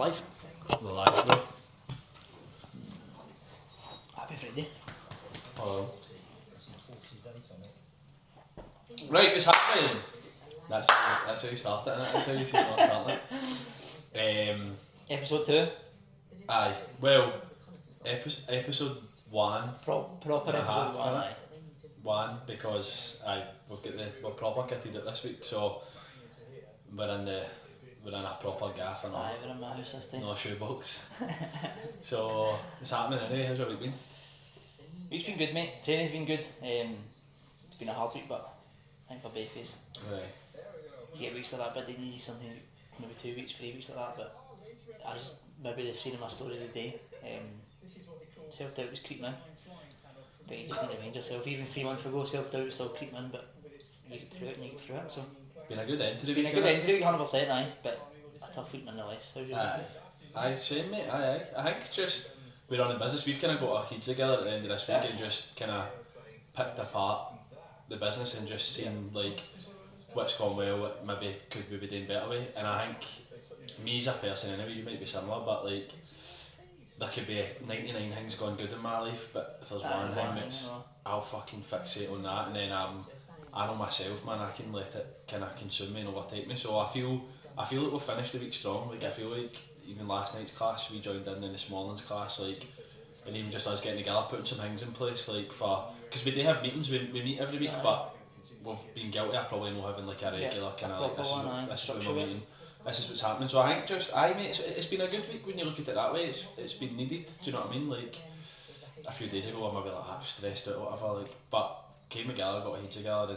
live. We're live, bro. Happy Friday. Hello. Right, what's happening? That's how you start it, innit? That's how you start it. Episode 2. Aye. Well, episode 1. Proper and a episode half, 1, innit? aye. 1 because we're proper kitted it this week, so we're in a proper gaff and all. Aye, we're in my house this time. No shoebox. So what's happening anyway? How's your week been? Week's been good, mate. Training's been good. It's been a hard week, but I think for both of us. Right. You get weeks like that, but you need something maybe 2 weeks, 3 weeks like that. But as maybe they've seen in my story today, self-doubt was creeping in. But you just need to remind yourself, even 3 months ago, self-doubt was still creeping in, but you get through it and you get through it. So Been a good end to the been week. a good end to the week, 100%, aye, but a tough week nonetheless. How's your week? Aye, same mate, aye. I think just we're running business, we've kind of got our heads together at the end of this week and just kind of picked apart the business and just seen like what's gone well, what maybe could we be doing better with. And I think me as a person anyway, you might be similar, but like there could be 99 things going good in my life, but if there's one thing that's I'll fucking fixate on that, and then I know myself, man, I can let it kind of consume me and overtake me. So I feel like we've finished the week strong. Like I feel like even last night's class we joined in this morning's class, like, and even just us getting together, putting some things in place, like for, because we do have meetings, we meet every week, but we've been guilty of probably not having like a regular kind of like this is when we're meeting, this is what's happening. So I think just mate, it's been a good week when you look at it that way. It's been needed. Do you know what I mean? Like a few days ago I maybe like stressed out or whatever, like, but came together, got our heads together,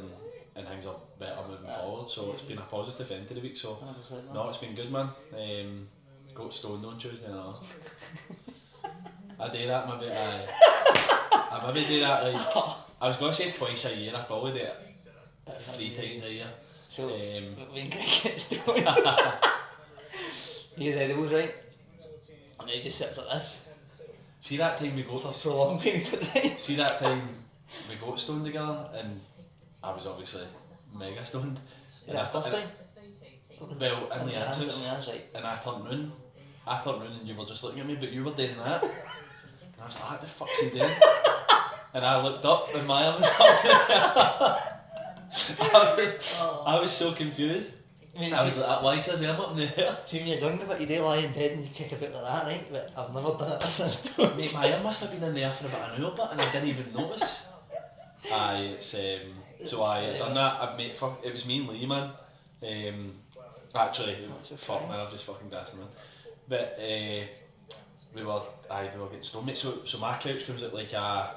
and things are better moving forward. So it's been a positive end to the week. So no, it's been good, man. Got stoned on Tuesday and all. I do that maybe. I maybe do that like I was gonna say twice a year. I probably do it 3 times a year. So when Greg gets stoned, his edibles, right, and he just sits like this. See that time we got for long periods of time. See that time we got stoned together, and I was obviously mega stoned. Was that first time? Well, in the answers, right. and I turned round and you were just looking at me, but you were doing that. And I was like, what the fuck's he doing? And I looked up and my arm was up. I was so confused. I was like, why is his arm up in the air? See, when you're younger, but you do lie in bed and you kick a bit like that, right? But I've never done it after a stone. Mate, my arm must have been in the air for about an hour, but and I didn't even notice. Aye, it's so I done that. It was me and Lee, man. Actually, fuck man, I've just fucking gassed man. But we were getting stoned, mate. So my couch comes out like a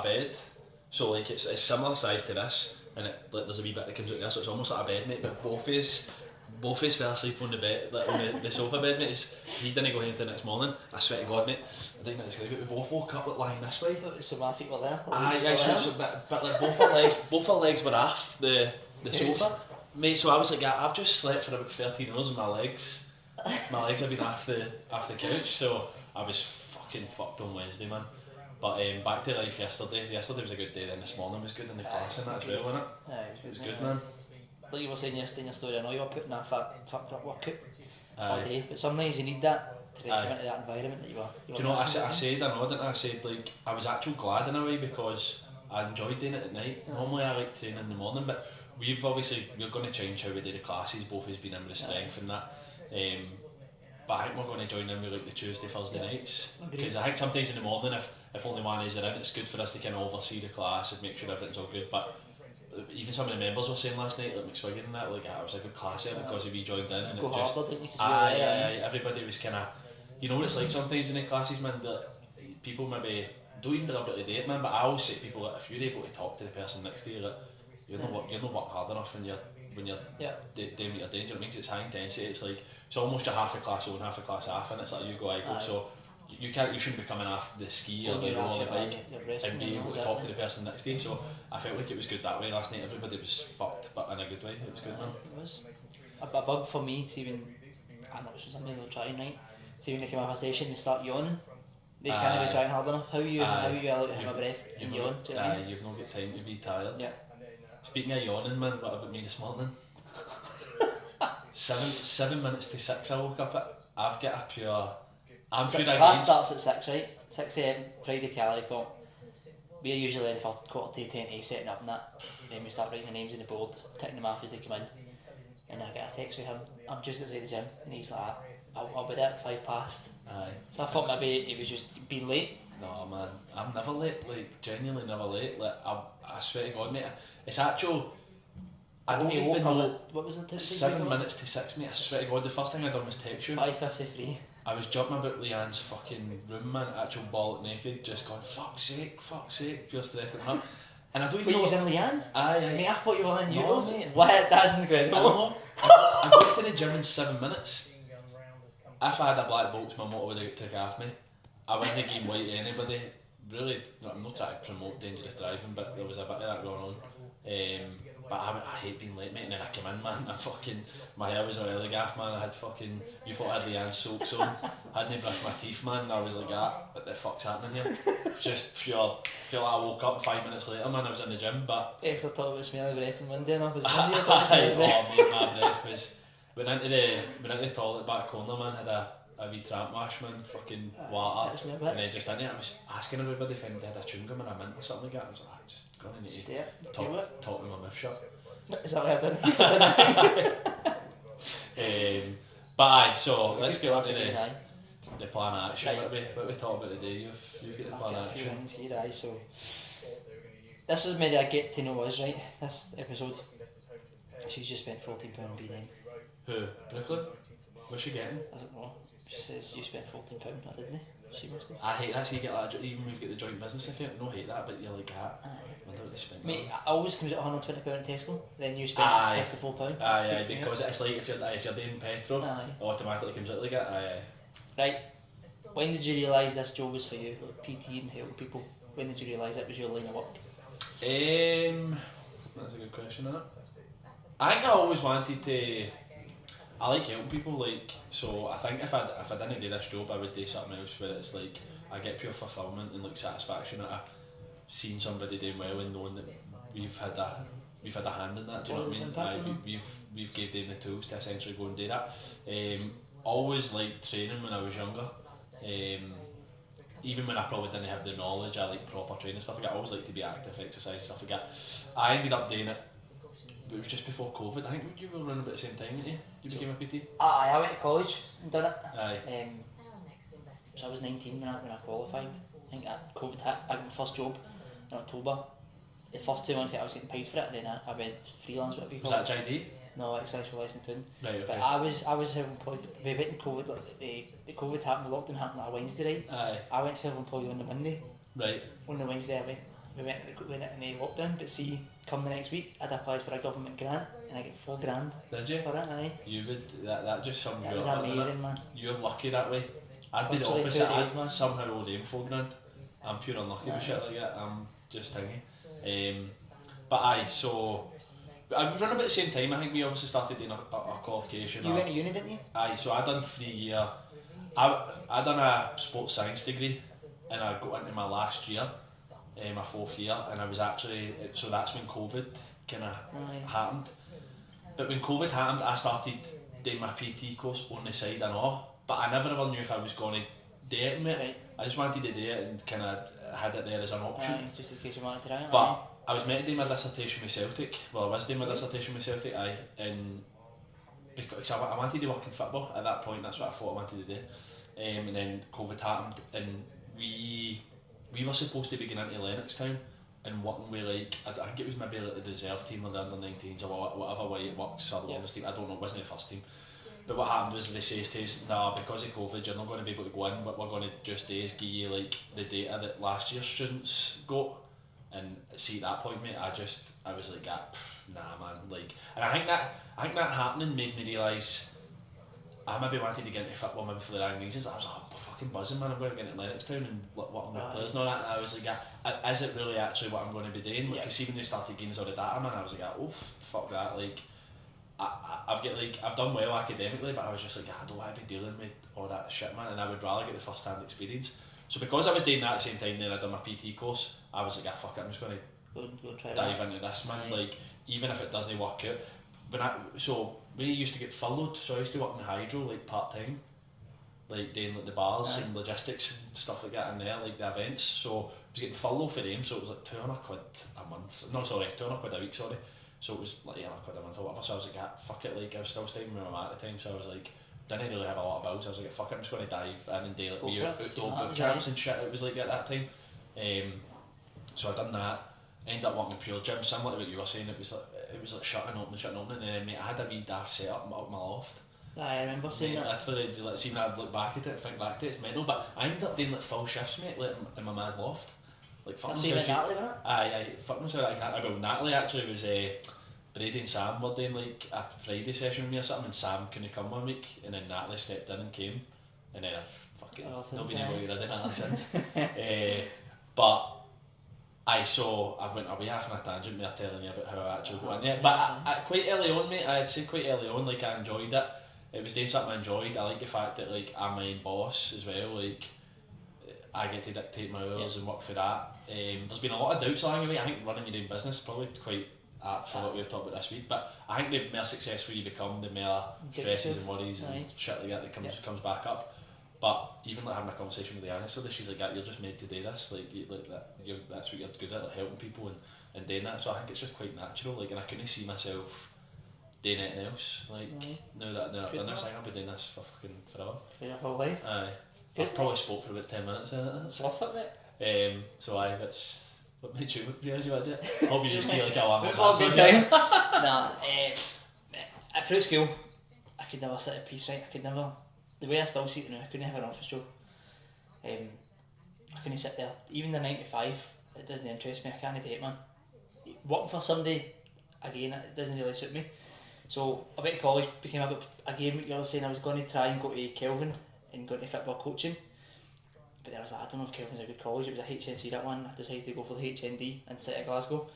bed. So like it's similar size to this, and like there's a wee bit that comes out there, so it's almost like a bed, mate. But both of fell asleep on the bed, like on the sofa bed, mate. He didn't go home till the next morning. I swear to God, mate. I didn't describe it. We both woke up like lying this way. So my feet were there. Aye, but like both our legs were off the sofa, mate. So I was like, I've just slept for about 13 hours and my legs have been off the couch. So I was fucking fucked on Wednesday, man. But back to life yesterday. Yesterday was a good day. Then this morning was good in the class and that as well, wasn't it? Aye, it was good, man. Like you were saying yesterday in your story, I know you were putting that fucked up workout all day, but sometimes you need that to come into that environment that you were. Do you know what I said? I know, didn't I? I said like I was actually glad in a way because I enjoyed doing it at night. Normally I like training in the morning, but we're going to change how we do the classes. Both of us been in with the strength and that. But I think we're going to join in with like the Tuesday, Thursday nights, because I think sometimes in the morning if only one is in, it's good for us to kind of oversee the class and make sure everything's all good. But even some of the members were saying last night, like McSwiggan and that, like it was a good class here because we joined in and it just everybody was kind of, you know what it's like sometimes in the classes, man, that people maybe don't even deliberately do it, man. But I always say to people that if you're able to talk to the person next to you, like you're not work hard enough when you're doing what you're doing. It makes it high intensity. It's like it's almost your half a class on, half a class off, and it's like you go, I go. So you shouldn't be coming off the ski or the roll or the bike and be able to talk to the person next to you. So I felt like it was good that way last night. Everybody was fucked, but in a good way. It was good, man. It was a bug for me. See when I know it's something they're trying, right? See when they come off a session, they start yawning. They can't be trying hard enough. How you allowed to have a breath and yawn? Do you know what I mean? You've not got time to be tired. Yeah. Speaking of yawning, man, what about me this morning? 7 minutes to 6 I woke up at. I've got a pure... I'm pure Class against... starts at 6, right? 6 AM, Friday calorie count. We're usually there for 9:45 setting up and that. Then we start writing the names on the board, ticking them off as they come in. And I get a text with him, I'm just outside the gym, and he's like, I'll be there at 5 past. Aye. So I thought maybe he was just being late. No man, I'm never late, like genuinely never late. Like I swear to God, mate, it's actual. I don't even know. What was it? 7 minutes to 6, mate. I swear to God, the first thing I done was text you. 5:53. I was jumping about Leanne's fucking room, man, actual bollock naked, just going, fuck's sake, pure stressed and up. And I don't even know. Were you in Leanne's? Aye. Mate, I thought you were in No, yours. mate. What? That's incredible. I got to the gym in 7 minutes. If I had a black box, my motor would have took off me. I wouldn't give way to anybody. Really, no, I'm not trying to promote dangerous driving, but there was a bit of that going on. But I hate being late, mate. And then I came in, man. My hair was oily gaff, man. I had fucking, you thought I had Leanne's soaks on. I hadn't brushed my teeth, man. And I was like, what the fuck's happening here? Just pure, feel like I woke up 5 minutes later, man. I was in the gym, but. Extra talk about smelly breath on Monday, and I was Aye, Monday. mate, my breath was. Went into the toilet back corner, man. Had a wee tramp wash, man. Fucking water. And then just in it, I was asking everybody if they had a chewing gum and a mint or something like that. I was like, just going to need to talk to my mouth shut. Is that what I did? But aye, so let's get on to the plan of action. Right. What we talk about today, you've got the plan of action. Things here, aye, so this is maybe a get to know us, right? This episode. She's just spent £14 being in. Who? Brooklyn? What's she getting? I don't know. She says you spent £14, I didn't. She must have. I hate that, so you get that, even if you've got the joint business account, no hate that, but you're like that. I don't spend mate, it always comes at £120 at Tesco, then you spend £54. Aye, because it's like if you're doing petrol, it automatically comes out like that. Aye. Right, when did you realise this job was for you, like PT and helping people? When did you realise it was your line of work? That's a good question, that. I think I always wanted to. I like helping people, like, so I think if I didn't do this job, I would do something else where it's like I get pure fulfilment and like satisfaction at seeing somebody doing well and knowing that we've had a hand in that. Do you know what I mean? We've gave them the tools to essentially go and do that. Always liked training when I was younger. Even when I probably didn't have the knowledge, I like proper training stuff like that. I always like to be active, exercise and stuff like that. I ended up doing it. But it was just before COVID. I think you were running about the same time, didn't you? You became a PT? I went to college and done it. Aye. So I was 19 when I qualified. I think COVID hit. I got my first job in October. The first 2 months I was getting paid for it, and then I went freelance with people. Was that JD? No, exercise for licensing. Right, okay. But I was self-employed. We went in COVID. Like, the COVID happened. The lockdown happened on a Wednesday, right? Aye. I went self-employed on the Monday. Right. On the Wednesday, we went in the lockdown. But see, come the next week, I'd applied for a government grant, and I get $4,000. Did you? For it, aye. You would. That just sums you up. That was amazing, man. You're lucky that way. I'd be the Literally opposite. 2 days, I'd somehow owe them $4,000. I'm pure unlucky with shit like that. I'm just thingy. But aye, so I was running about the same time. I think we obviously started doing a qualification. You went to uni, didn't you? Aye, so I done 3 year. I done a sports science degree, and I got into my last year, my 4th year, and I was actually, so that's when COVID kind of happened. But when COVID happened, I started doing my PT course on the side and all, but I never ever knew if I was going to do it, mate. Right. I just wanted to do it and kind of had it there as an option. Just in case you wanted to try it. But I was meant to do my dissertation with Celtic. Well, I was doing my dissertation with Celtic, and because I wanted to work in football at that point. That's what I thought I wanted to do. And then COVID happened, and we were supposed to be going into Lennoxtown and working with, like, I think it was maybe like the reserve team or the under-19s or whatever way it works, or the longest team. I don't know, it wasn't the first team. But what happened was they says to us, nah, because of COVID you're not going to be able to go in, but we're going to just give you like the data that last year's students got. And see, at that point, mate, I was like, nah, man, like, and I think that happening made me realise I maybe wanted to get into football maybe for the wrong reasons. I was like, I'm fucking buzzing, man, I'm going to get into Lennoxtown and what I'm with players and all that. And I was like, is it really actually what I'm going to be doing? Because see, when they started giving us all the data, man, I was like, oh, fuck that, like, I've done well academically, but I was just like, I don't want to be dealing with all that shit, man, and I would rather get the first hand experience. So because I was doing that at the same time, then I done my PT course, I was like, fuck it, I'm just going to dive into this, man. Like, even if it doesn't work out. So we used to get furloughed, so I used to work in hydro like part time, like doing like the bars and logistics and stuff like that in there, like the events. So I was getting furlough for them, so it was like £200 a month. No, sorry, £200 a week. Sorry. So it was like £100 a month or whatever. So I was like, yeah, fuck it. Like I was still staying with my mum at the time, so I was like, didn't really have a lot of bills. I was like, fuck it, I'm just going to dive in and do like wee outdoor boot camps and shit. It was like at that time. So I done that. Ended up working in Pure Gym, similar to what you were saying. It was like shutting open, and then mate, I had a wee daft set up my loft. I remember seeing that. Literally, like, see when I look back at it, think back to it, it's mental. But I ended up doing like full shifts, mate, like in my man's loft. Like fuck That's like Natalie, wasn't it? Aye, fuck myself like that. Well, Natalie actually was Brady and Sam were doing like a Friday session with me or something, and Sam couldn't come one week, and then Natalie stepped in and came, and then I've fucking not been able to get rid of Natalie since. But I've went away half on a tangent with telling you about how I actually got in there. But I quite early on, mate, I'd say quite early on, like I enjoyed it. It was doing something I enjoyed. I like the fact that like I'm my own boss as well. Like I get to dictate my hours and work for that. There's been a lot of doubts along the way. I think running your own business is probably quite apt for what we've talked about this week. But I think the more successful you become, the more stresses and worries and shit like that comes back up. But even like having a conversation with Anna, so she's like, you're just made to do this, that's what you're good at, like helping people and doing that. So I think it's just quite natural, like, and I couldn't see myself doing anything else. Like now that I've done this, I think I'll be doing this for fucking forever. For your whole life. Aye. I've probably spoke for about 10 minutes in it. It's worth it, mate. So it's what made you realise you had it. Hope you just get like a long we've all been time. Nah, through school, I could never sit at peace, right? I could never. The way I still see it now, I couldn't have an office job. I couldn't sit there. Even the 9 to 5, it doesn't interest me. I can't do it, man. Working for somebody, again, it doesn't really suit me. So I went to college, became again what you were saying, I was going to try and go to Kelvin and go into football coaching. But then I was like, I don't know if Kelvin's a good college. It was a HNC, that one. I decided to go for the HND inside of Glasgow.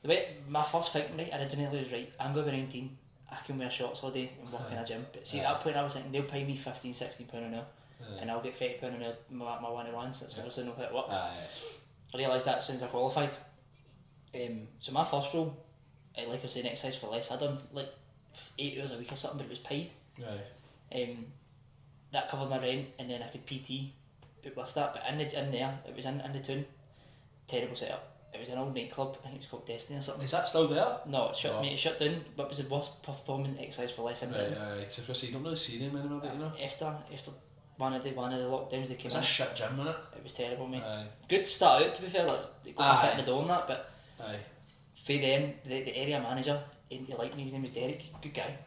The way my first thinking, right, originally was, right, I'm going to be 19. I can wear shorts all day and work in a gym. But see, at that point I was thinking, they'll pay me £15, £16 an hour and I'll get £30 an hour my one-to-ones. That's obviously not how it works. I realised that as soon as I qualified. So my first role, like I was saying, exercise for less. I done like 8 hours a week or something, but it was paid. That covered my rent, and then I could PT with that. But in there, it was in the town. Terrible setup. It was an old nightclub, I think it was called Destiny or something. Is that still there? No, it shut, mate, it shut down, but it was the worst performing exercise for less in town. Because you don't really see them anymore, do you know? After one of the lockdowns they came in. It was a shit gym, wasn't it? It was terrible, mate. Good to start out, to be fair, like, they got a fit in the door and that, but for then, the area manager, he liked me, his name was Derek, good guy.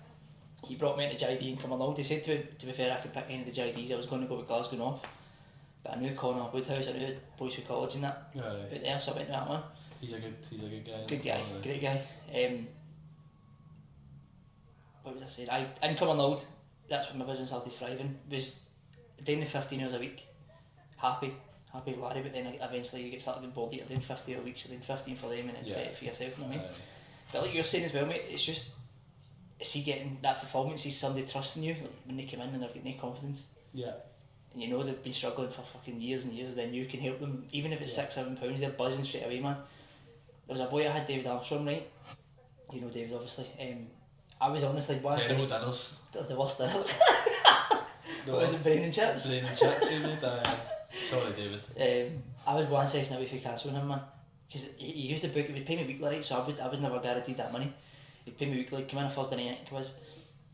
He brought me into JD and come along. He said to be fair, I could pick any of the JDs. I was going to go with Glasgow North, but I knew Connor Woodhouse, I knew Boys for College and that out there, so I went to that one. He's a good guy. Good guy, great guy. What was I saying? In Cumbernauld, that's when my business started thriving. Was doing the 15 hours a week, happy as Larry, but then eventually you get started being bored. You're doing 50 a week, so doing 15 for them and then 30 for yourself, you know what I mean? But like you're saying as well, mate, it's just, see getting that fulfilment, see somebody trusting you, like when they come in and they've got no confidence. Yeah. And you know they've been struggling for fucking years and years, then you can help them, even if it's £6-7, they're buzzing straight away, man. There was a boy I had, David Armstrong, right? You know David, obviously. I was honestly one terrible dinners. The worst dinners. What was it, brain and chips? Brain and chips, mate. Sorry, David. I was one session away from cancelling him, man. Because he used to book, he would pay me weekly, right? So I was never guaranteed that money. He'd pay me weekly, come in a Thursday night, I think it was.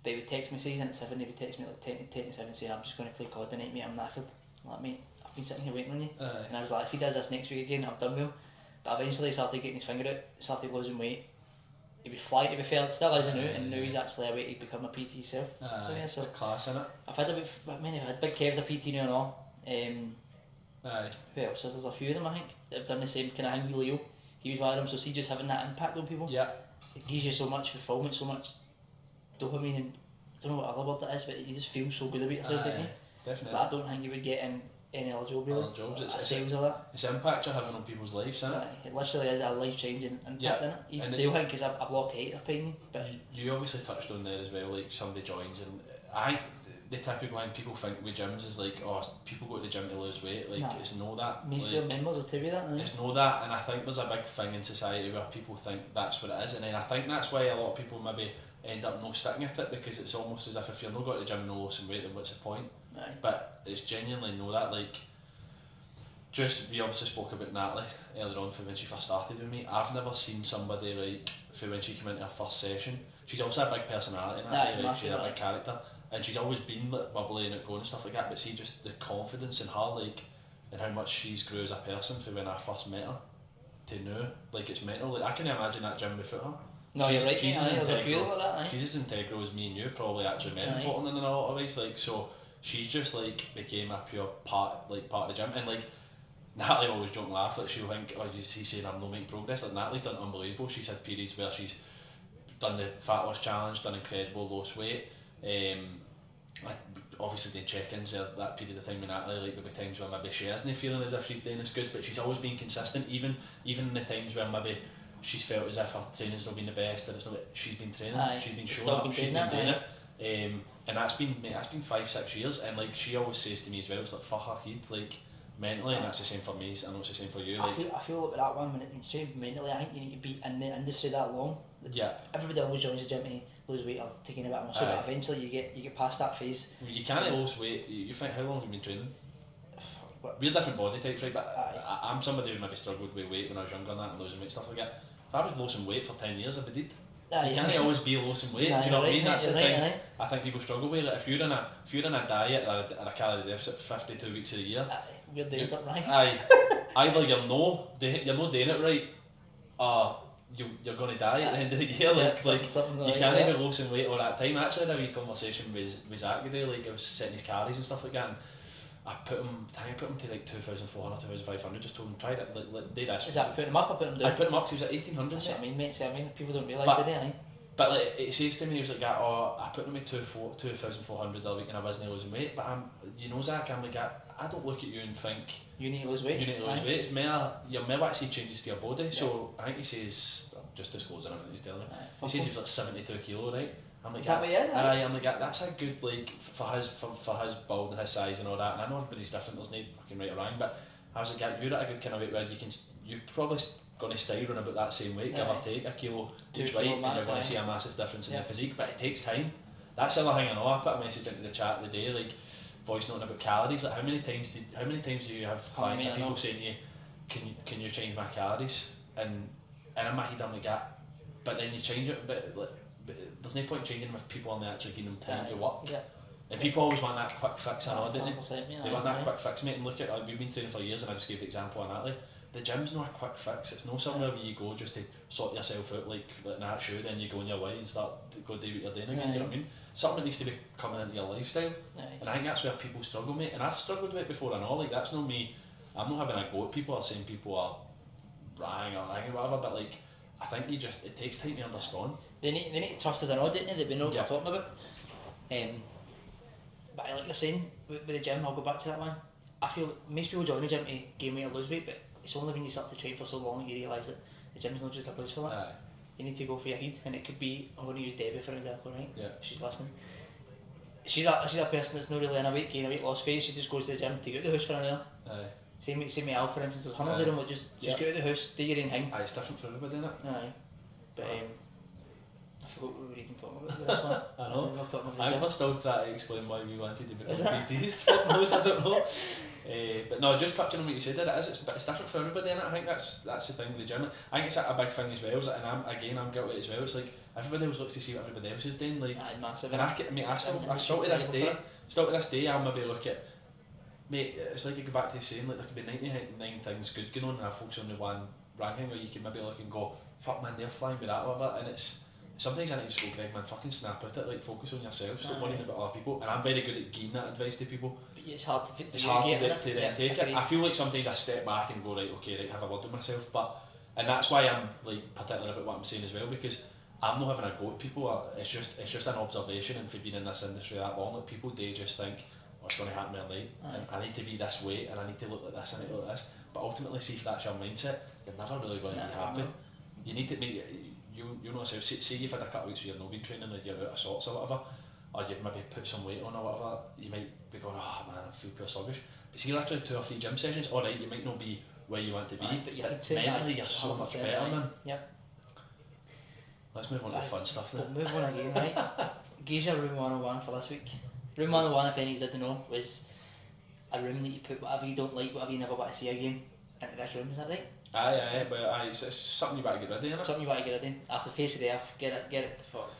But he would text me, say he's in at 7, he would text me like 10 to 7 saying, I'm just going to play COD tonight, mate, I'm knackered. I'm like, mate, I've been sitting here waiting on you. And I was like, if he does this next week again, I'm done well. But eventually he started getting his finger out, started losing weight. He was flying, to be fair, still isn't now, and now he's actually away to become a PT himself. So yeah, so it's class, isn't it? I've had I've had Big Kev's a PT now and all. Who else is? There's a few of them, I think, that have done the same kind of thing with Leo. He was one of them, so see, just having that impact on people. Yeah. It gives you so much fulfilment, so much dopamine, and I don't know what other word that is, but you just feel so good about yourself, don't you? Definitely. That I don't think you would get in any other job, really. Other jobs, it's sales of that. It's impact you're having on people's lives, isn't it? It literally is a life-changing impact, in it. Even they'll think it's a block 8 they're paying you. But you obviously touched on there as well, like somebody joins, and I think the typical thing people think with gyms is like, oh, people go to the gym to lose weight. Like, it's no that. Most of your members will tell you that. It's no that, and I think there's a big thing in society where people think that's what it is, and then I think that's why a lot of people maybe end up not sticking at it, because it's almost as if you're not going to the gym and not losing weight, then what's the point? but it's genuinely know that, like, just, we obviously spoke about Natalie earlier on from when she first started with me. I've never seen somebody like, from when she came into her first session, she's obviously a big personality, Natalie, like, she's a big character, and she's always been like bubbly and outgoing and stuff like that, but see just the confidence in her, like, and how much she's grew as a person from when I first met her to now, like, it's mental. Like, I can't imagine that gym without her. No, she's, you're right, she's there's a few like that, she's as integral as me and you, probably actually more important in a lot of ways, like, so she's just like became a pure part of the gym. And like, Natalie always joke and laugh, like, she'll think, oh, you see saying I'm not making progress, like, Natalie's done unbelievable. She's had periods where she's done the fat loss challenge, done incredible, lost weight, like, obviously doing check-ins that period of time with Natalie, like, there'll be times where maybe she isn't feeling as if she's doing as good, but she's always been consistent, even in the times where maybe she's felt as if her training's not been the best, or it's not, she's been training, she's been showing up, she's been doing it, and that's been 5-6 years, and like, she always says to me as well, it's like, for her head, like, mentally, and that's the same for me, I know it's the same for you. Like, I feel like with that one, when it's trained mentally, I think you need to be in the industry that long. Yeah. Everybody always joins the gym to lose weight or taking a bit of muscle, but eventually you get past that phase. You can't lose weight. You think, how long have you been training? We're different body types, right? But I'm somebody who maybe struggled with weight when I was younger and that, and losing weight, stuff like that. If I was losing weight for 10 years, I'd be dead. You can't always be losing weight. Do you know what I mean? That's the thing. I think people struggle with it. If you're in a diet or a calorie deficit 52 weeks of the year, weird days up, right? Either you're not doing it right, or you're going to die at the end of the year. Like you can't be losing weight all that time. Actually, I had a wee conversation with Zach today. Like, I was setting his calories and stuff like that, and I put him to like 2,400, 2,500. Just told him, try it. Like, do this. Is that putting him up or putting him down? I put him up because he was at 1,800. That's what I mean, mate. I mean, people don't realise, do they? But like, it says to me, he was like, I put him at 2,400 a week and I wasn't losing weight. But Zach, I'm like, I don't look at you and think you need to lose weight. It's your actually changes to your body. So I think he says, just disclosing everything he's telling me. He says he was like 72 kilo, right? I'm like, is that what he is? I'm like, that's a good, like, for his build and his size and all that. And I know everybody's different. There's no fucking right or wrong. But I was like, you're at a good kind of weight where you're probably going to stay around about that same weight, give or take a kilo each weight, and you're going to see a massive difference in your physique. But it takes time. That's the other thing I know. I put a message into the chat the day, like, voice noting about calories. Like, how many times do you have clients or people saying to you, can you change my calories? And in my head I'm like, but then you change it, but there's no point changing them if people aren't actually giving them time to work. And people always want that quick fix, I know, don't they? They want that quick fix, mate. And look at, we've been training for years, and I just gave the example on Natalie. The gym's not a quick fix. It's not somewhere where you go just to sort yourself out like that shoe, then you go on your way and start to go do what you're doing again. Do you know what I mean? Something that needs to be coming into your lifestyle. And I think that's where people struggle, mate. And I've struggled with it before and all. Like, that's not me. I'm not having a go at people or saying people are wrong or whatever. But like, I think it takes time to understand. They need to trust us and all, don't they? That we know what we're talking about. But like you're saying with the gym, I'll go back to that one. I feel most people join the gym to gain weight or lose weight, but it's only when you start to train for so long that you realise that the gym's not just a place for that. You need to go for your head, and it could be, I'm going to use Debbie for example, right? Yeah. If she's listening. She's a person that's not really in a gain a weight loss phase. She just goes to the gym to get out the house for an hour. Same with Al, for instance. There's hundreds of them that just get out of the house, do your own thing. It's different for everybody, isn't it? But I forgot what we were even talking about with this one. I know. We were talking about I was still trying to explain why we wanted to become PTs. Fuck knows, I don't know. But no, just touching on what you said there, it's different for everybody, and I think that's the thing with the gym. I think it's a big thing as well, and I'm guilty as well. It's like everybody always looks to see what everybody else is doing, like, massive. And I still to this day, I'll maybe look at, mate, it's like you go back to the saying, like, there could be 99 things good going on, and I focus on the one ranking, or you can maybe look and go, fuck man, they're flying with that or whatever, and it's sometimes I need to go, Greg, man, fucking snap at it, like, focus on yourself, stop worrying about other people. And I'm very good at giving that advice to people. But it's hard to then take it. I feel like sometimes I step back and go, right, have a word with myself, and that's why I'm like particular about what I'm saying as well, because I'm not having a go at people. It's just an observation, and for being in this industry that long, like, people do just think, what's going to happen overnight, and I need to be this way, and I need to look like this, and I need to look like this. But ultimately, see if that's your mindset, you're never really going to be happy. You need to make you know yourself. Say you've had a couple of weeks where you've not been training, or you're out of sorts or whatever, or you've maybe put some weight on or whatever. You might be going, oh man, I feel pure sluggish. But see, after 2 or 3 gym sessions, all right, you might not be where you want to be, but mentally you're so much better, man. Yep. Let's move on to the fun stuff then. We'll move on again, right? Geezer Room 101 for this week. Room 101, if any didn't know, was a room that you put whatever you don't like, whatever you never want to see again, into this room, is that right? Aye, it's just something you better get rid of, innit? Something you want to get rid of. Off the face of the earth, get it to fuck.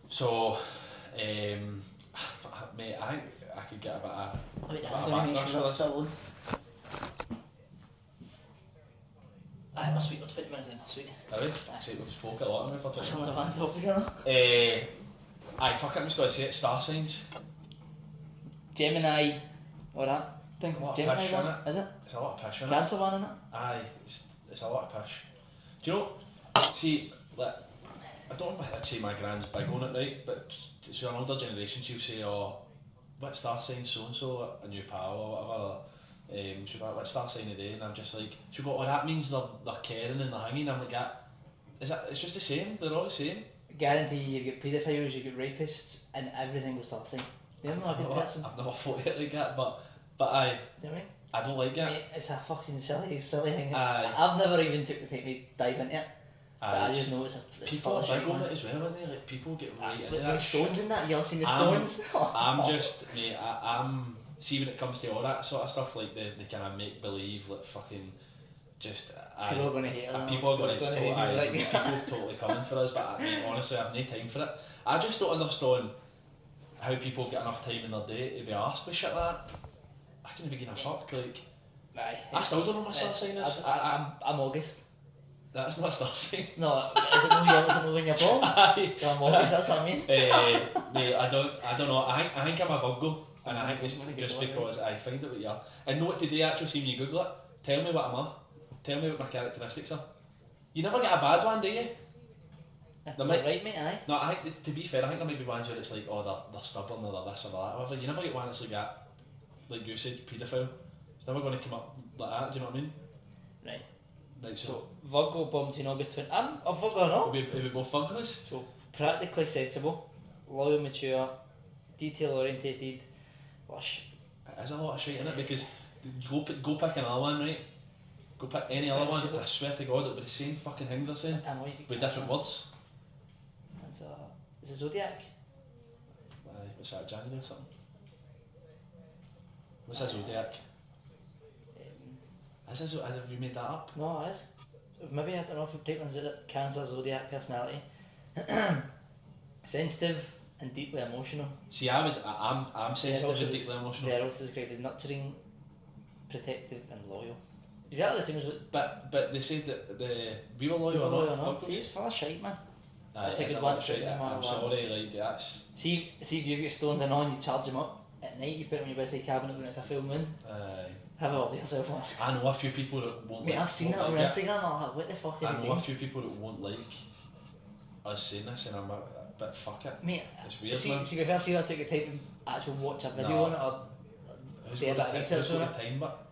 So, mate, I think I could get a bit of I'm going to make sure that's still on. Aye, we're sweet, we're 20 minutes in, we're sweet. Are we? Fuck's sake, we've spoke a lot of me for That's 20 only minutes. one topic, isn't it? Aye, fuck it, I'm just going to say it, star signs. Gemini, or that thing, It's a lot of Gemini pish, one, innit? is it? It's a lot of pish, innit? Cancer one, isn't it? Aye, it's a lot of pish. Do you know, see, like, I don't know if I'd say my grand's big on it, right, but to an older generation she'll say, oh, what star sign so-and-so, a new pal or whatever, she'll go, what star sign are they? And I'm just like, she'll go, oh, that means they're caring and they're hanging. I'm like, it's just the same, they're all the same. Guarantee you've got paedophiles, you've got rapists, and every single star sign. They're not a good person. I've never thought it like that, but aye, Do you know what I mean? I don't like it. Mate, it's a fucking silly thing. Aye. I've never even took the time to dive into it. But Aye, I just know it's people are full of big shit, on man. it as well, aren't they? Like, people get right into With that stones shit. in that, you all seen the I'm- stones? I'm just, mate, I'm, see when it comes to all that sort of stuff, like the kind of make believe, like fucking, just, People are going to hate us. people are going to hate me, people totally coming for us, but mate, honestly, I've no time for it. I just don't understand how people have got enough time in their day to be arsed with shit like that. I couldn't be giving a fuck, like, Aye, I still don't know what my star sign is. I'm August. that's not a star sign. No, is it no when you're born? Aye. So I'm August, that's what I mean. Mate, I don't know. I think I'm a Virgo, and I think it's Really good just one, because I find out what you are. And know what today actually see when you Google it. Tell me what I'm at. Tell me what my characteristics are. You never get a bad one, do you? You're right, mate, aye. No, I think to be fair, I think there might be ones where it's like, oh, they're stubborn or they're this or that. However, you never get one that's like that, like you said, paedophile. It's never going to come up like that. Do you know what I mean? Right. Right. So Virgo born in August 20. I'm a Virgo, no? Are we both Virgos? So practically sensible, loyal, mature, detail orientated, lush. It is a lot of shit in it because go pick another one, right? Go pick any other one, and I swear to God it'll be the same fucking things they're saying I know you with different words. It's a zodiac. Aye, what's that, January or something? What's a zodiac? Have you made that up? No, it is. Maybe, I don't know if we take one's Cancer, zodiac, personality. Sensitive and deeply emotional. See, I'm sensitive and deeply emotional. They're also described as nurturing, protective and loyal. Exactly the same as what But they said that we were loyal or loyal, not. no? Virgos. See, it's full of shite, man. Aye, That's a it's good lot one, of shit. no matter I'm what. sorry, like that's. See if you've got stones in on, you charge them up. At night you put them in your bedside cabinet when it's a full moon. Aye. Have a word to yourself, man. I know a few people that won't. Mate, like, I've seen it won't on like Instagram, I'm like, what the fuck are I they know a doing? few people that won't like us saying this, and I'm a bit fuck it. Mate, It's weird, see, man. see, if I see I take the time to actually watch a video No. on it or Who's do a bit got of the research who's on got it, the time, but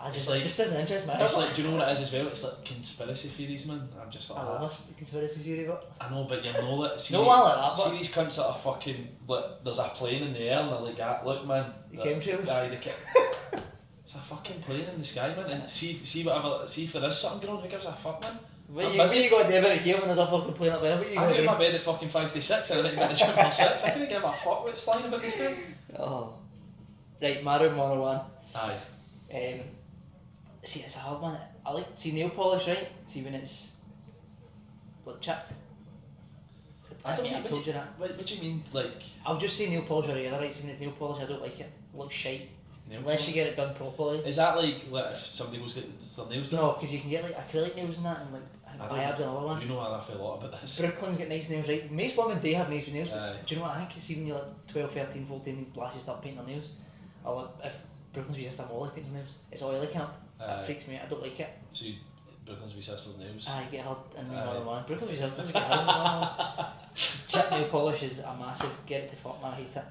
it like- just doesn't interest me. it's like, do you know what it is as well? It's like conspiracy theories, man. I'm just like, I love this conspiracy theory, but I know, but you know that. See, no one like that, see but these cunts that are fucking, like, there's a plane in the air and they're like, look man. The that- chemtrails? Aye, it's a fucking plane in the sky, man. And see if there is something going on, who gives a fuck, man? what I'm you busy. got to do about it here when there's a fucking plane up there? What you I got get to in do? my bed at fucking 5 to 6 and I need to get the gym for 6. I couldn't give a fuck what's flying about the sky. Oh. Right, my room 101. Aye. See, it's a hard one. I like see nail polish, right? See when it's like chipped. I don't I've know, told you that. What do you mean, like, I'll just say nail polish or the other, right? See when it's nail polish, I don't like it. It looks shite. nail Unless you polish? get it done properly. Is that like if somebody goes get their nails done? No, because you can get like acrylic nails and that, and like I Biab's another one. You know an awful lot about this. Brooklyn's got nice nails, right? Most women do have nice nails, Aye. but do you know what I think? See when you're like 12, 13, 14, lasses start painting their nails. Or like, if Brooklyn's just a molly paints their nails, it's oily camp. Aye. That freaks me out. I don't like it. So you, Brooklyn's wee sister's nails. I get hard in Aye. another one. Brooklyn's wee sisters get hard in another one. Chip nail polish is a massive get it to fuck man, I hate it.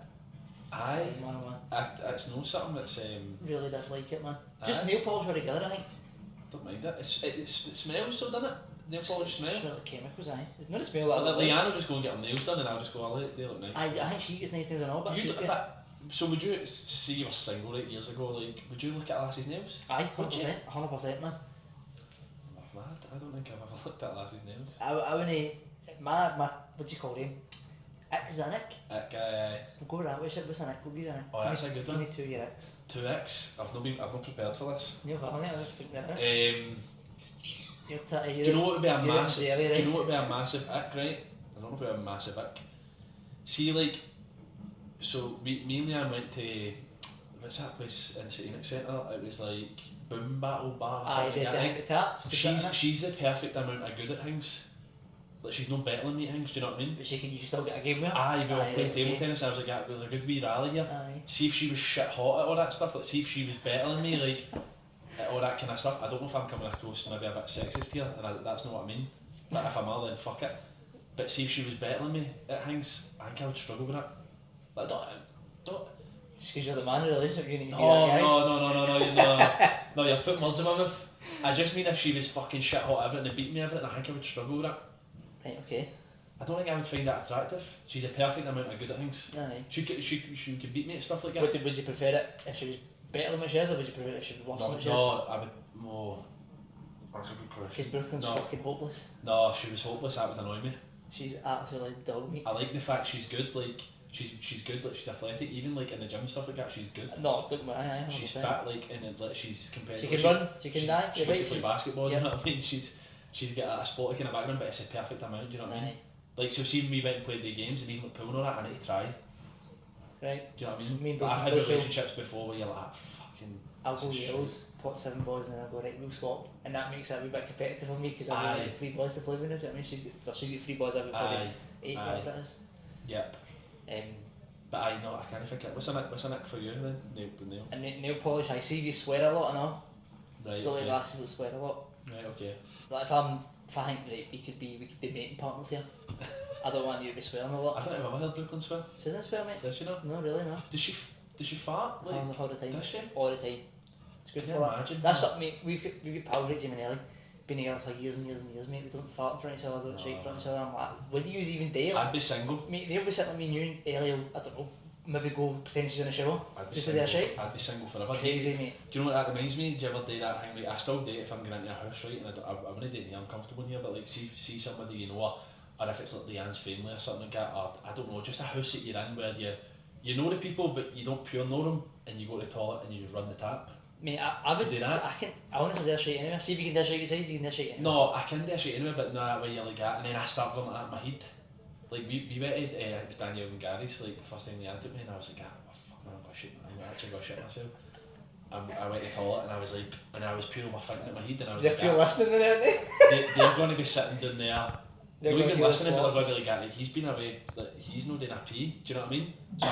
Aye. One on one. It's no something that's Really dislike it, man. Just Aye. nail polish altogether, I think. don't mind it. It smells so, doesn't it? Nail polish smell. Smell like chemicals, aye. It's not a smell that I Like like. Leanne will just go and get her nails done and I'll just go, oh, they look nice. I think she gets nice nails and all, but You she do- but so would you see you were single 8 years ago, like would you look at a lassie's nails? aye, Would you? 100%, man. I've not- I don't think I've ever looked at a lassie's nails. I wouldn't. My what do you call them? Ixanic. Aye. We'll go with that. What's an Ick? We'll give an Ick. Oh, that's a good one. Give me 2 your Icks. 2x. I've not prepared for this. You've got it. I was just thinking that out. Do you know what would be a massive? Do you know what would be a massive ick? Right? I don't know if it would be a massive ick. See, like, so me and Leanne went to what's that place in the City Next Centre? It was like Boom Battle Bar or something like that. She's the perfect amount of good at things. Like, she's no better than me at things. Do you know what I mean? But you can still get a game with her. Aye, we were playing table tennis. I was like, there's a good wee rally here. Aye. See if she was shit hot at all that stuff. Like, see if she was better than me. Like. All that kind of stuff. I don't know if I'm coming across maybe a bit sexist here, and that's not what I mean. But if I'm all, then fuck it. But see if she was better than me at things, I think I would struggle with it. Like, don't. Just because you're the man in the relationship, you need to be that guy. No, you're putting words in my mouth. I just mean if she was fucking shit hot everything and beat me everything, I think I would struggle with it. Right, okay. I don't think I would find that attractive. She's a perfect amount of good at things. Aye. She could beat me at stuff like that. Would you prefer it if she was better than what she is, or would you prefer it if she was worse than what she is? No, I would more. That's a good question. Because Brooklyn's fucking hopeless. No, if she was hopeless, that would annoy me. She's absolutely dog meat. I like the fact she's good. Like she's good. Like she's athletic. Even like in the gym and stuff like that, she's good. No, don't worry. She's fat. Like and like she's competitive. She can run. She can die. She wants to play basketball. You know what I mean? She's got a sport in the background, but it's a perfect amount. Do you know what I mean? Like, so see when we went and played the games and even like pool and all that, I need to try. Right. Do you know what I mean? But I've had relationships before where you're like, fucking. I'll go yellows, pot 7 balls, and then I'll go right, we'll swap, and that makes it a wee bit competitive for me because I've got 3 balls to play with. Do you know what I mean? She's got 3 balls every 8 whatever it is. Yep. But I can't think of it. What's a nick for you then? Nail. And nail polish. I see you swear a lot, I know. Right. Don't like lasses that swear a lot. Right. Okay. Like if I think right, we could be mating partners here. I don't want you to be swearing a lot. I don't know if I've ever heard Brooklyn swear. She doesn't swear, mate. Does she not? No, really, no. Does she fart? Like, all the time. Does she? All the time. It's good for that. Imagine That's what mate. We've got pals like Jim and Ellie. Been together for years and years and years, mate. They don't fart in front of each other, they don't shake in front of each other. I'm like, what do you even do? Like, I'd be single. Mate, they'll be sitting with me and you and Ellie will, I don't know, maybe go pretend she's in a shower. Just to do a shake. I'd be single forever. Crazy, mate. Do you know what that reminds me? Do you ever do that thing? Like, I still date if I'm going into a house, right? And I wouldn't date here, I'm comfortable in here, but like see somebody you know, or if it's like Leanne's family or something like that, or I don't know, just a house that you're in where you know the people but you don't pure know them, and you go to the toilet and you just run the tap. Mate, I would do that. I honestly do a shake anyway. See if you can do a shake outside, you can do a shake anyway. No, I can do a shake anyway, but no, that way you're like that, and then I start going like that in my head. Like we went to, it was Daniel and Gary's, like the first time Leanne took me, and I was like, oh fuck man, I'm actually going to shit myself. I went to the toilet and I was like, and I was pure overthinking in my head, and I was like, if you're listening to that, they're going to be sitting down there. They're not even listening, but they're going to be like, he's been away, like, he's not doing a pee, do you know what I mean? So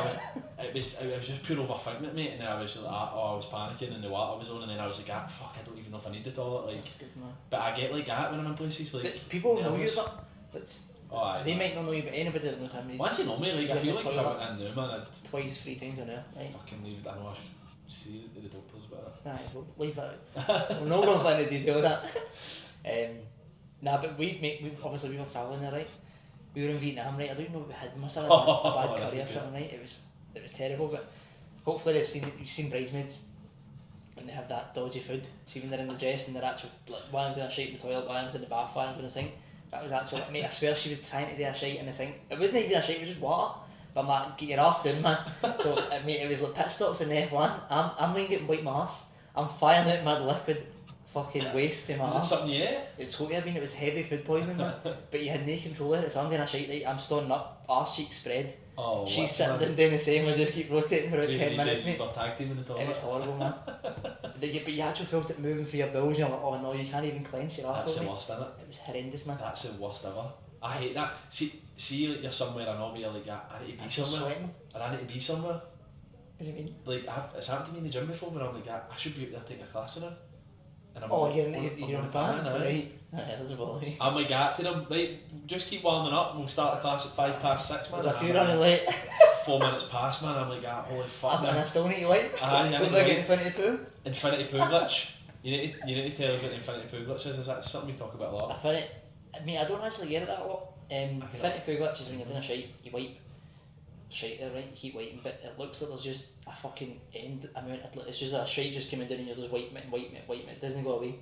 it was just pure overthinking it, mate, and I was like, I was panicking and the water was on, and then I was like, fuck, I don't even know if I need the toilet, like. That's good, man. But I get like that when I'm in places, like. But people know you, but they might not know you, but anybody that knows how many. Once you know me, like, I feel like if I went in now, man, I'd. Twice, 3 times an hour, right? Fucking leave it, I know I should see the doctors about it. Nah, we'll leave it out. We're not going to find the detail of that. Nah, but we obviously we were travelling there, right? We were in Vietnam, right? I don't know what we had. We must have had a bad curry or something, right? It was terrible, but hopefully you've seen Bridesmaids and they have that dodgy food. See when they're in the dress and they're actually, like, one of them's in a shite in the toilet, one of them's in the bath, one of them's in the sink. That was actually, mate, I swear she was trying to do a shite in the sink. It wasn't even a shite, it was just water. But I'm like, get your ass down, man. So, mate, it was like pit stops in the F1. I'm going to get wipe my ass. I'm firing out my liquid fucking waste to my ass. Was it something you ate? It's totally, I mean, it was heavy food poisoning, man. But you had no control of it, so I'm doing a shite, right? I'm standing up, arse cheek spread. Oh, she's sitting down doing the same, we just keep rotating for about 10 minutes, mate. Tag team in the toilet. It was horrible, man. But you actually felt it moving through your bowels, and you're like, oh no, you can't even clench your ass. That's the worst, isn't it? It was horrendous, man. That's the worst ever. I hate that. See, like, you're somewhere and all, where you're like, I need to be somewhere. Sweating. And I need to be somewhere. What do you mean? Like, it's happened to me in the gym before, where I'm like, I should be out there taking a class in it. And I'm you're in a band, right? That doesn't bother me. I'm like, to them, right, just keep warming up, we'll start the class at 6:05, man. There's a few running late. 4 minutes past, man, I'm like, holy fuck, man. I still need to wipe. I need to get Infinity Pool? Infinity Pool glitch. You need to tell us what the Infinity Pool glitch is that's something we talk about a lot. I mean, I don't actually get it that a lot. Infinity Pool glitch is when you're doing a shite, you wipe shite there, right? You keep wiping, but it looks like there's just a fucking end amount of, it's just a shite just coming down and you're just wiping it and wiping it, wiping it. It doesn't go away.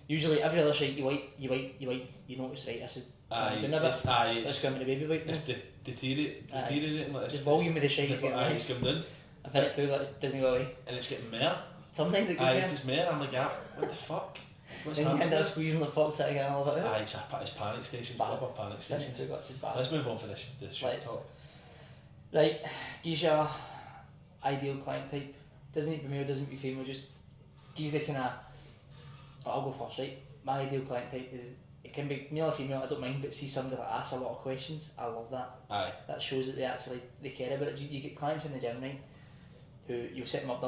Usually every other shite you wipe, you notice, right, this is down a bit. Let's go into the baby wipe now. It's deteriorating. Like, the volume of the shite is getting it's less. come down. I've had it prove that it doesn't go away. And it's getting more. Sometimes it gets more. I'm like, what the fuck? What's then you happening? end up squeezing the fuck trying to get all of it out. It's panic stations. Bad. Proper panic stations. Bad. Let's move on for this shit talk. Right, gives your ideal client type. Doesn't need to be male, doesn't need to be female, just gives the kind of... I'll go first, right? My ideal client type is... It can be male or female, I don't mind, but see somebody that asks a lot of questions, I love that. Aye. That shows that they care about it. You get clients in the gym, right, who you'll set them up,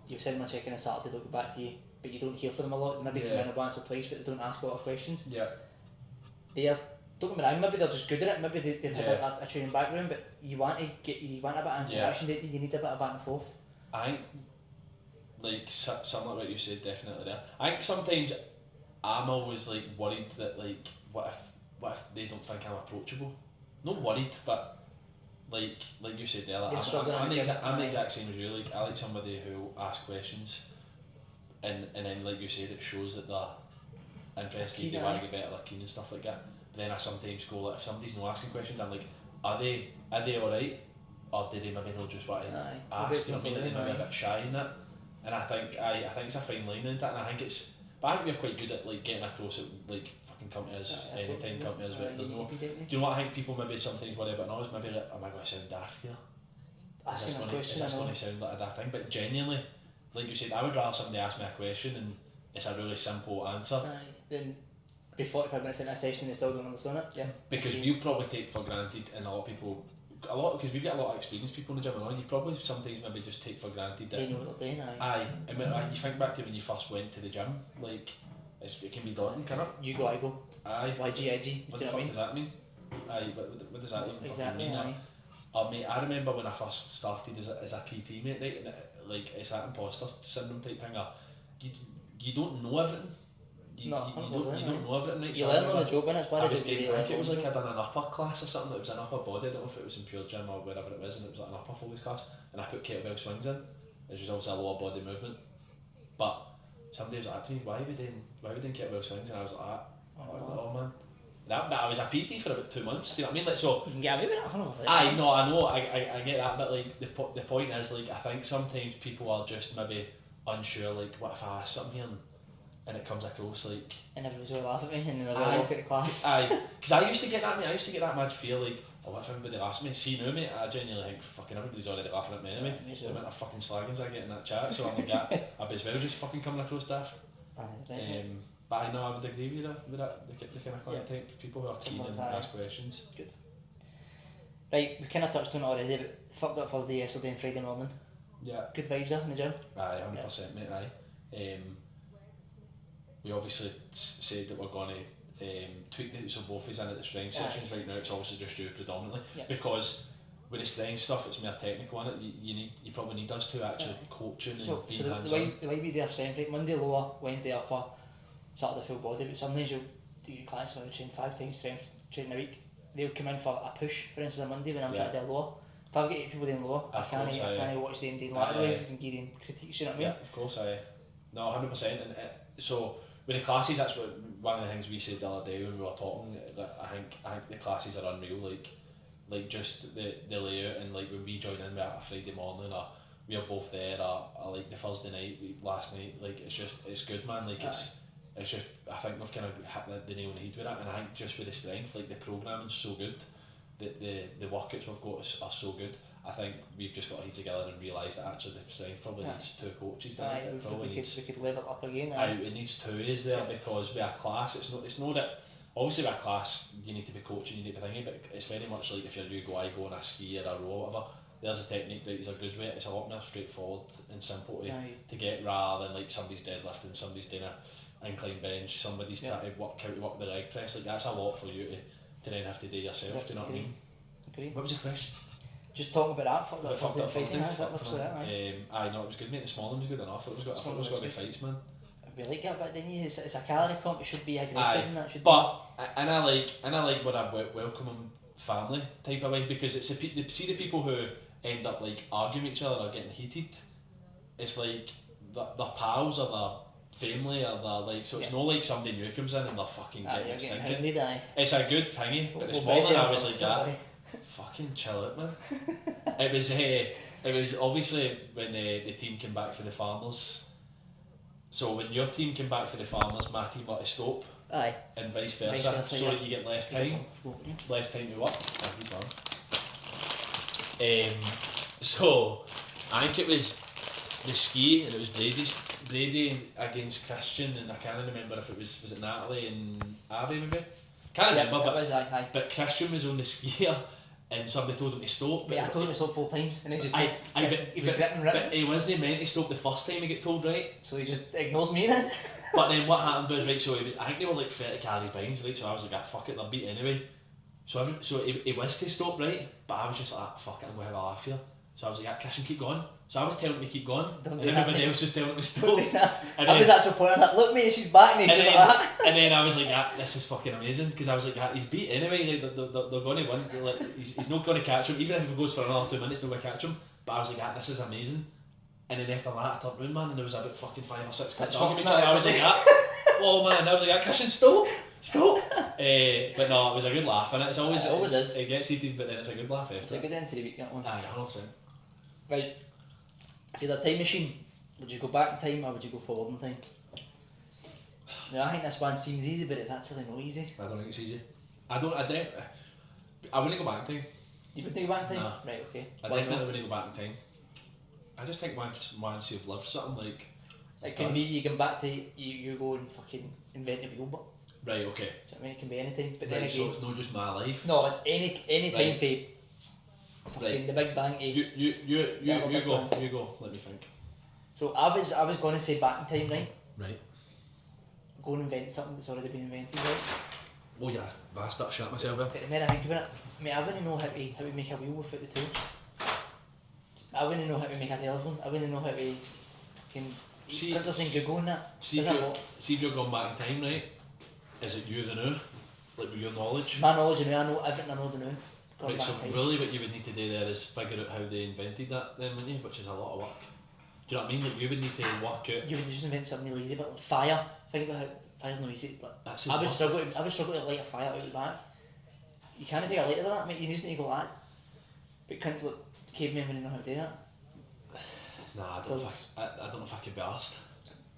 you'll send them a check-in on Saturday, they'll go back to you, but you don't hear from them a lot. Maybe come in once or twice, but they don't ask a lot of questions. Yeah. Don't get me wrong, maybe they're just good at it, maybe they've had a training background, but you want a bit of interaction, don't you? You need a bit of back and forth. I think, like, something like what you said, definitely there. I think sometimes I'm always like worried that, like, what if they don't think I'm approachable? Not worried, but like you said there, like, I'm the exact same as you. Like, I like somebody who asks questions, and then, like you said, it shows that they're interested, they want to get better, they're keen and stuff like that. But then I sometimes go, like, if somebody's not asking questions, I'm like, are they alright, or do they maybe not just want to ask? You know what I mean? Are they maybe a bit shy in that? And I think it's a fine line in that, and I think we're quite good at, like, getting across it, like, fucking come to us anytime, come to us, but there's no... Do you know what I think people maybe sometimes worry about now is maybe like, am I going to sound daft here? Is this going to sound like a daft thing? But genuinely, like you said, I would rather somebody ask me a question and it's a really simple answer. Then be 45 minutes in a session and they still don't understand it. Yeah. Because you probably take for granted, and a lot of people... because we've got a lot of experienced people in the gym and all, you probably sometimes maybe just take for granted that... They know what they're doing, Aye. And you think back to when you first went to the gym, like, it can be daunting, can't it? You go, I go. Aye. YGIG. What the fuck does that mean? Aye, what does that even fucking mean? Aye. Mate, I remember when I first started as a PT, mate, right, and it's that imposter syndrome type thing. You don't know everything. You don't know everything, right? You learn on the job, and it's I think it was like I'd done an upper class or something. It was an upper body. I don't know if it was in Pure Gym or wherever it was, and it was like an upper focus class. And I put kettlebell swings in, which was obviously a lower body movement. But somebody was like to me, why are we doing kettlebell swings? And I was like, oh man. But I was a PT for about 2 months. Do you know what I mean? Like, so you can get away with it. 100%. I know. I get that, but like the point is, like, I think sometimes people are just maybe unsure. Like, what if I ask something here and it comes across like... And everybody's going to laugh at me and then they're going to walk out of class. Because I used to get that, mate. I used to get that mad fear, like, oh, what if everybody laughs at me? See now, mate, I genuinely think fucking everybody's already laughing at me anyway. The amount of fucking slaggings I get in that chat, so I'm like, I'd be as well just fucking coming across daft. But I know I would agree with that, the kind of client type, people who are keen and ask questions. Good. Right, we kind of touched on it already, but fucked up Thursday, yesterday and Friday morning. Yeah. Good vibes there in the gym. Aye, 100%, mate, aye. We obviously said that we're going to tweak it, so both is in at the strength sessions. Right now it's obviously just you predominantly, because with the strength stuff it's more technical in it. You probably need us to actually coaching and being hands-on. The way we do our strength, right, Monday lower, Wednesday upper, Saturday full body, but sometimes you'll do your clients maybe train 5 times strength training a week. They'll come in for a push, for instance, on Monday when I'm trying to do a lower. If I've got 8 people doing lower, I can't watch them doing lateral raises and give them critiques, you know what I mean? Yeah, of course, no, 100%. And so with the classes, that's one of the things we said the other day when we were talking. That I think the classes are unreal. Like just the layout, and like when we join in with a Friday morning, or we are both there, or like the Thursday night, last night. Like it's good, man. Like it's just, I think we've kind of hit the nail on the head with it. And I think just with the strength, like the programming's so good. The workouts we've got are so good. I think we've just got to head together and realise that actually the strength probably needs 2 coaches. We could level it up again. It needs 2 is there, because with a class, it's not that. Obviously with a class you need to be coaching, you need to be thinking, but it's very much like if you're I go on a ski or a row or whatever. There's a technique that is a good way. It's a lot more straightforward and simple to get, rather than like somebody's deadlifting, somebody's doing a incline bench, somebody's trying to work the leg press. Like that's a lot for you to then have to do yourself. Do you know what I mean? Agree. What was the question? Just talking about that. Fucked up Thursday. Aye, no, it was good, mate. The small one was good enough. I thought it was going to be fights, man. We like it, but then it's a calorie comp. It should be aggressive, and that should. And I like when I welcoming family type of way, because it's the people who end up like arguing with each other or getting heated. It's like the pals or the family or they're like, so it's not like somebody new comes in and they're fucking getting it stinking. Hounded, aye. It's a good thingy, but this We'll morning veg I him was first, like don't that. Fucking chill out, man. It was obviously when the team came back for the farmers. So when your team came back for the farmers, my team had to stop. Aye. And vice versa, so yeah. that you get less time to work. Oh, he's one. So I think it was the ski and it was Brady against Christian, and I can't remember if it was it Natalie and Abby maybe. Can't remember, but Christian was on the skier and somebody told him to stop. But I told him to stop 4 times and he just he was gripping. But he wasn't meant to stop the first time he got told, right? So he just ignored me then. But then what happened was, right, so I think they were like 30 carries behind, right, so I was like, fuck it, they're beat anyway. So he was to stop, right, but I was just like, fuck it, I'm going to have a laugh here. So I was like, Christian, keep going. So I was telling him to keep going, and everybody else was telling him to stop. I was at a point, I was like, look mate, she's back, and he's just like that. And then I was like, this is fucking amazing, because I was like, he's beat anyway, like they're going to win, like, he's not going to catch him, even if he goes for another 2 minutes, they're going to catch him. But I was like, this is amazing. And then after that, I turned round, man, and there was about fucking 5 or 6 kids arguing each other. I was like, oh man, I was like, Christian, stop. But no, it was a good laugh, and it's always is. It gets heated, but then it's a good laugh after. It's a good end to the week, that one. Aye, 100%. Right, if you had a time machine, would you go back in time or would you go forward in time? Now I think this one seems easy, but it's actually not easy. I don't think it's easy. I wouldn't go back in time. You would go back in time? Nah. Right, okay. I definitely wouldn't go back in time. I just think once you've lived something, like... It can be, you come back to, you go and fucking invent a wheel, but... Right, okay. Do you know what I mean? It can be anything, but right, then again... so it's not just my life? No, it's any time right. for fucking the Big Bang. You go, let me think. So I was going to say back in time, right? Right. Go and invent something that's already been invented, right? Oh yeah, I start shitting myself there. But the more I think about it, mate, I wouldn't know how to make a wheel without the tools. I wouldn't know how to make a telephone. I wouldn't know how to fucking put this in Google and that. See if you're going back in time, right? Is it you the new? Like with your knowledge? My knowledge, I know everything I know the new. Right, so really what you would need to do there is figure out how they invented that then, wouldn't you? Which is a lot of work. Do you know what I mean? Like you would need to work out... You would just invent something really easy, but like fire. Think about how fire's not easy. Like, That's I would struggle to light a fire out the back. You can't take a lighter than that, mate. You just need to go like that. But cunts like cavemen wouldn't know how to do that. Nah, I don't know if I could be asked.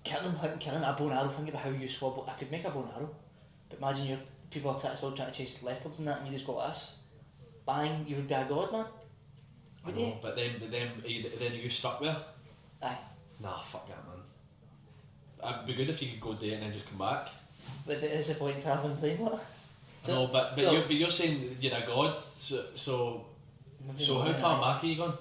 Killing a bow and arrow, think about how useful, I could make a bow and arrow. But imagine people are still trying to chase leopards and that, and you just go like this. Bang, you would be a god, man. Wouldn't you? But then are you stuck there? Aye. Nah, fuck that, man. It'd be good if you could go there and then just come back. But there is a point in travelling time, what? So, no, but you're saying you're a god, so how far back are you going?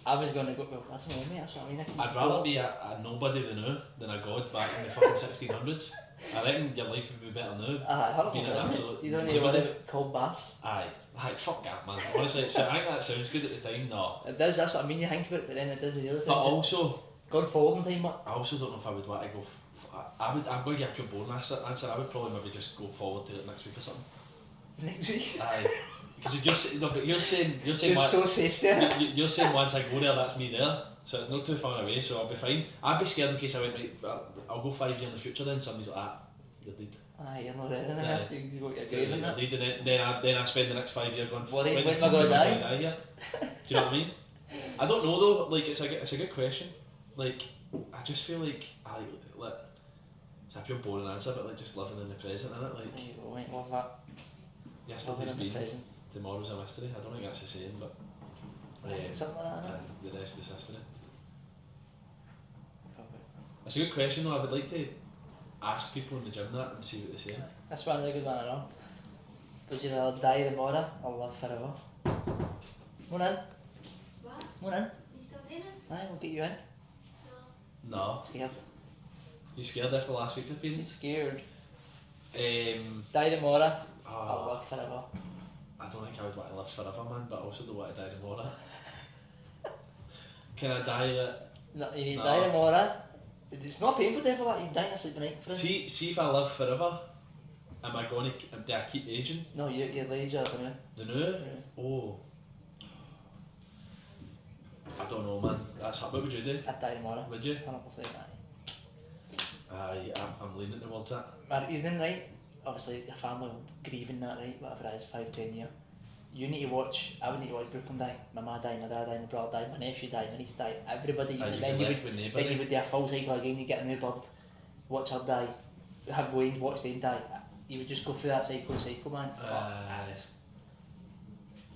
I was going to go, well, I don't know, mate, that's what I mean. I'd rather be a nobody than a god back in the fucking 1600s. I reckon your life would be better now. Being an absolute you don't need to worry about cold baths. Aye, fuck that, man. Honestly, so I think that sounds good at the time, no. It does, that's what I mean, you think about it, but then it does the other side. But also... Going forward in time, what? I also don't know if I would want to go... I'm going to give you a boring answer. I would probably maybe just go forward to it next week or something. Next week? Aye. Because you're saying just so safe there. You're saying once I go there, that's me there. So it's not too far away, so I'll be fine. I'd be scared in case I went, right, I'll go 5 years in the future then, somebody's like, you're dead. Aye, you're not there, innit? You got your grave in that. You're dead, and then I spend the next 5 years going, when am I going to die? Here? Do you know what I mean? I don't know though, like, it's a good question. Like, I just feel like, it's a pure boring answer, but like just living in the present, innit? Like, there you go, mate, love that. Yesterday's been, tomorrow's a mystery. I don't think that's the saying, but something like that, innit? And the rest is history. It's a good question though. I would like to ask people in the gym that and see what they say. That's one really good one I know. Would you rather die tomorrow or live forever? Come on in. What? Come on in. You still doing it? Aye, we'll get you in. No. Scared. You scared after last week's I'm appearance? scared. Die tomorrow or live forever. I don't think I would want to live forever, man, but I also don't want to die tomorrow. Can I die No, you need to die tomorrow. It's not painful death for that, you die in a sleep at night, for instance. See if I live forever, am I going to, do I keep aging? No, your age, I don't know. The new? Yeah. Oh. I don't know, man. That's what would you do? I'd die tomorrow. Would you? 100% aye. Aye, I'm leaning towards that. Reasoning, right? Obviously, your family grieving that, right? Whatever it is, 5-10 years. You need to watch. I would need to watch Brooklyn die. My ma died, my dad died, my brother died, my nephew died, my niece died. Everybody. Aye, Then you with would do a full cycle again. You get a new bird, watch her die, have Wayne watch them die. You would just go through that cycle, man. Fuck.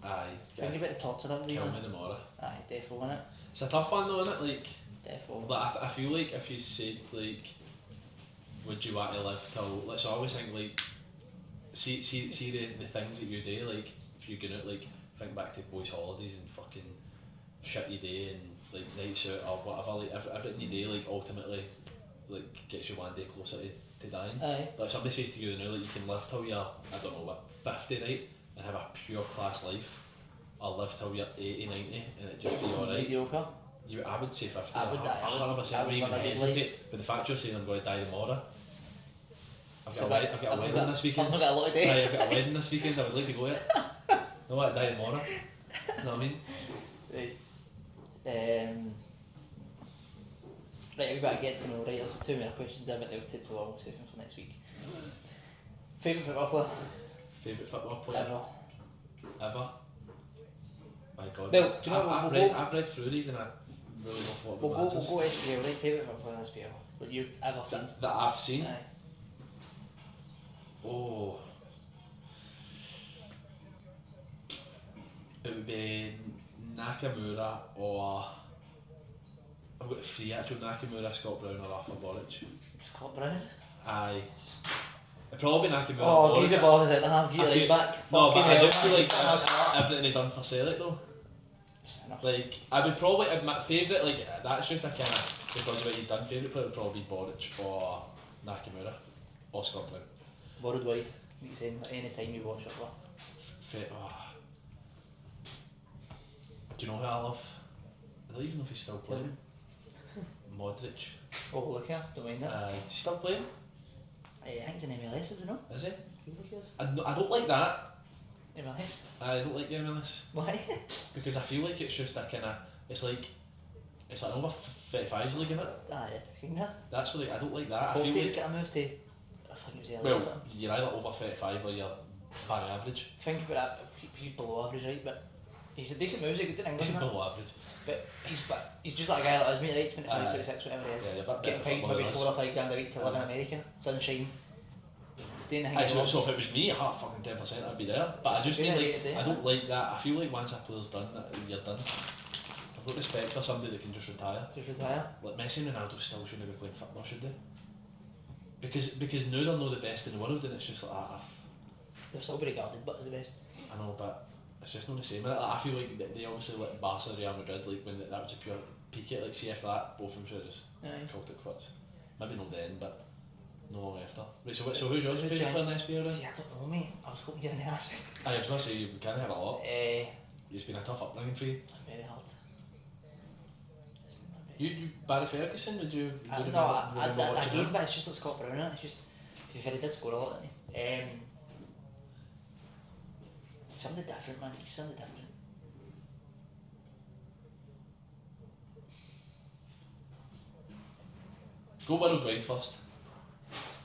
Aye. Think about the torture that would be. Kill me tomorrow. Aye, defo, innit? It's a tough one though, innit? Like, Defo. but I feel like if you said like, would you want to live till? Let's always think like, see the things that you do. Like, if you go out, like, think back to boys' holidays and fucking shit you do and like nights out or whatever. Like everything you do, like ultimately, like gets you one day closer to dying. Aye. Like if somebody says to you now, like you can live till you're, I don't know what, 50, right, and have a pure class life, or live till you're 80, 90 and it just be alright. Mediocre. I would say 50. I would die. 100%. I wouldn't even hesitate. But the fact you're saying I'm going to die tomorrow, I've got a wedding this weekend. I've not got a lot of day. Aye, I've got a wedding this weekend. I would like to go to it. I want to die tomorrow. You know what I mean? Right. Right, we've got to get to know. Right, there's 2 more questions there, but they'll take too long. Save them for next week. Favourite football player? Favourite football player? Ever? My God. Well, do you know what, I've read through these and I really don't know what we'll go SPL, right? Favourite football player in SPL that you've ever seen? That I've seen? Aye. Oh. It would be Nakamura or... I've got 3 actual: Nakamura, Scott Brown or Arthur Boric. Scott Brown? Aye. It'd probably be Nakamura. Oh, he's a ball is it? I'll get your right back. No, but I just feel like that. everything he done for Celtic though. Like, I would probably, my favourite, like, that's just a kind of, because of what he's done, favourite player would probably be Boric or Nakamura or Scott Brown. Worldwide, you saying any time you watch it, what? Do you know who I love? I don't even know if he's still playing. Modric. Oh, look here, don't mind that. He's still playing? I think he's in MLS, is he not? Is he? I feel like he is. I don't like that. MLS? I don't like the MLS. Why? Because I feel like it's just a kind of, it's like over 35s league in it. Aye, kinda. That's really, I don't like that. Conte's got a move to, I think it was LA or well, something. you're either over 35 or you're bang average. Think about that, he's below average, right? But he's a decent mover, good in England. Below average. But he's just like a guy like us, mate, right? 25, 26, whatever he is. Yeah, Getting paid maybe 4 or 5 grand a week to live in America, sunshine. Doing the thing So if it was me, 110% I'd be there. But I just mean, like, I don't like that. I feel like once a player's done, that you're done. I've got respect for somebody that can just retire. Just retire? Like Messi and Ronaldo still shouldn't be playing football, should they? Because now they're not the best in the world and it's just like, They'll still be regarded, but as the best. I know, but it's just not the same. Like, I feel like they obviously let Barca, Real Madrid, like when that was a pure peak it, like see after that, both of them should have just called it quits. Maybe not then, but no long after. Right, so who's yours favourite player in the SPL then? See, I don't know, mate. I was hoping you didn't ask me. I was going to say, you can have a lot. It's been a tough upbringing for you. Very hard. You Barry Ferguson, would you remember I watching again, him? but it's just like Scott Brown, it's just, to be fair, he did score a lot, didn't he? Something different, man, he's something different. Go worldwide first.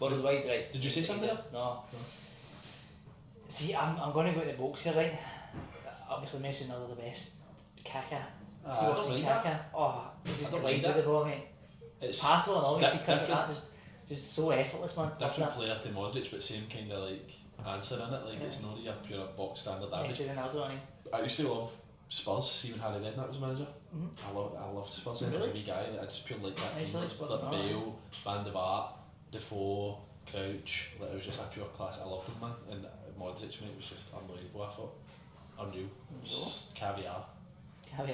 Worldwide, right. Did you say something? No. See, I'm going to go to the box here, right? Obviously Messi and Ronaldo the best. Kaka. See what's in Kaka? Oh, he just glides with the ball, mate. It's Pato and all, you see cuts like different, that, just so effortless, man. different player to Modric, but same kind of like answer in it. Like it's not your pure box standard average. Messi, Ronaldo, aren't he? I used to love Spurs, even Harry Redknapp was manager. I loved Spurs. Really? I was a wee guy. I just pure like that team. Like Bale, Van der Vaart, Defoe, Crouch. Like it was just a pure class. I loved him, man. And Modric, mate, was just unbelievable. I thought unreal. Caviar. No,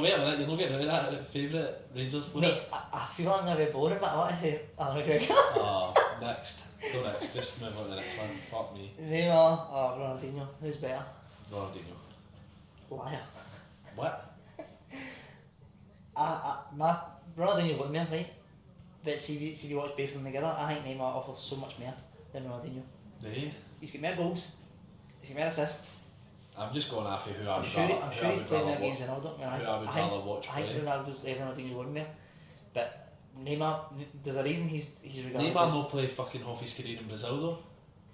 wait a minute. You're not getting out of that. Favourite Rangers player? Mate, I feel I'm going to be boring, but I want to say Alan McGregor. Next. Go next. Just move on to the next one. Fuck me. Neymar. Oh, Ronaldinho. Who's better? Ronaldinho. Liar. What? My Ronaldinho won me, right? But see if you watch both of them together, I think Neymar offers so much more than Ronaldinho. Do you? He's got more goals, he's got more assists. I'm just going after who I would I'm sure he's playing more games than Ronaldo. Who I would rather watch play. I think Ronaldinho won me. But Neymar, there's a reason he's regarded Neymar as... no play fucking half his career in Brazil though.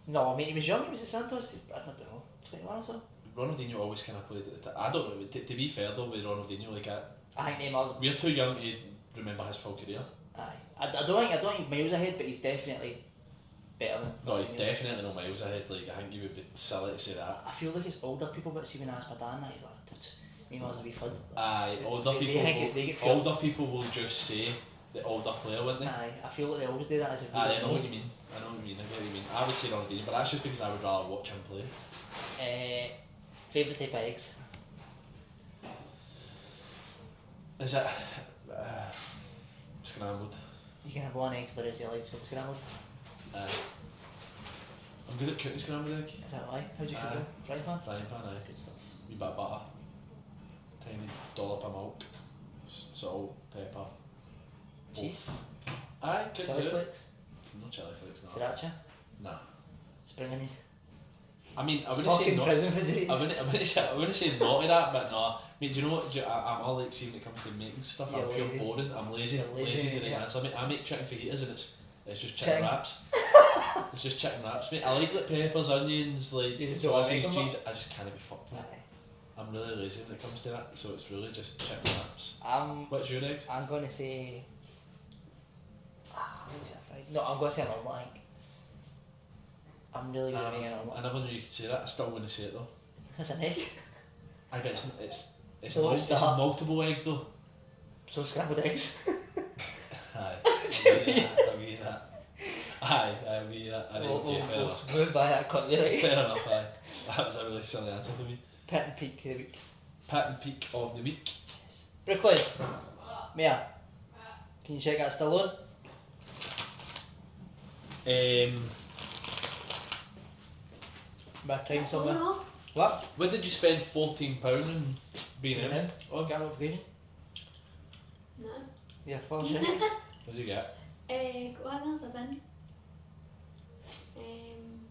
No, I mean, he was young, he was at Santos, I don't know, 21 or so. Ronaldinho always kind of played at the time. I don't know, to be fair though with Ronaldinho, like I think Neymar's... we're too young to remember his full career. Aye. I don't think miles ahead, but he's definitely better than... No, he's definitely no miles ahead, like I think you would be silly to say that. I feel like it's older people, but see when I asked my dad and that, he's like, Neymar's a wee fud. Aye, older people will just say the older player, wouldn't they? Aye, I feel like they always do that as if they Aye, I don't know what you mean. I get what you mean. I would say Ronaldinho, but that's just because I would rather watch him play. Favourite type of eggs? Is it scrambled? You can have one egg for the rest of your life, so scrambled. I'm good at cooking scrambled egg. Is that why? How do you cook it? Frying pan? Frying pan, aye. Good stuff. Wee bit of butter, tiny dollop of milk, salt, pepper, Cheese? Aye, good. Chili flakes? No chili flakes, no. Sriracha? Nah. Spring onion? I mean, I It's wouldn't say fucking no. prison for Judy. I wouldn't say no to that, but no. Mate, do you know what? I'm all like, see when it comes to making stuff, You're I'm pure lazy. boring. I'm lazy. You're lazy, Lazy is the right yeah. answer, mate. I make chicken fajitas and it's just Chicken. chicken wraps. It's just chicken wraps, mate. I like peppers, onions, like You just don't wanna sausage, make them cheese. I just can't be fucked with. Aye. I'm really lazy when it comes to that, so it's really just chicken wraps. What's your eggs? I'm going to say... what is it, fried? No, I'm going to say an omelette, I think. I'm really good at making an I omelette. never knew you could say that. I still want to say it though. That's an egg. I bet it's So what's that? multiple eggs though. So scrambled eggs. Aye. What do you mean? I mean that. Aye, I mean that. I didn't get fair We'll enough. move by that quickly, right? Fair enough, aye. That was a really silly answer for me. Pit and peak of the week. Pat and peak of the week. Yes. Brooklyn. Mia. Can you check that still on? Back time somewhere. No. What? What did you spend £14 on being in? Oh, got notification. No. Yeah, full shit. What did you get? What else I've been?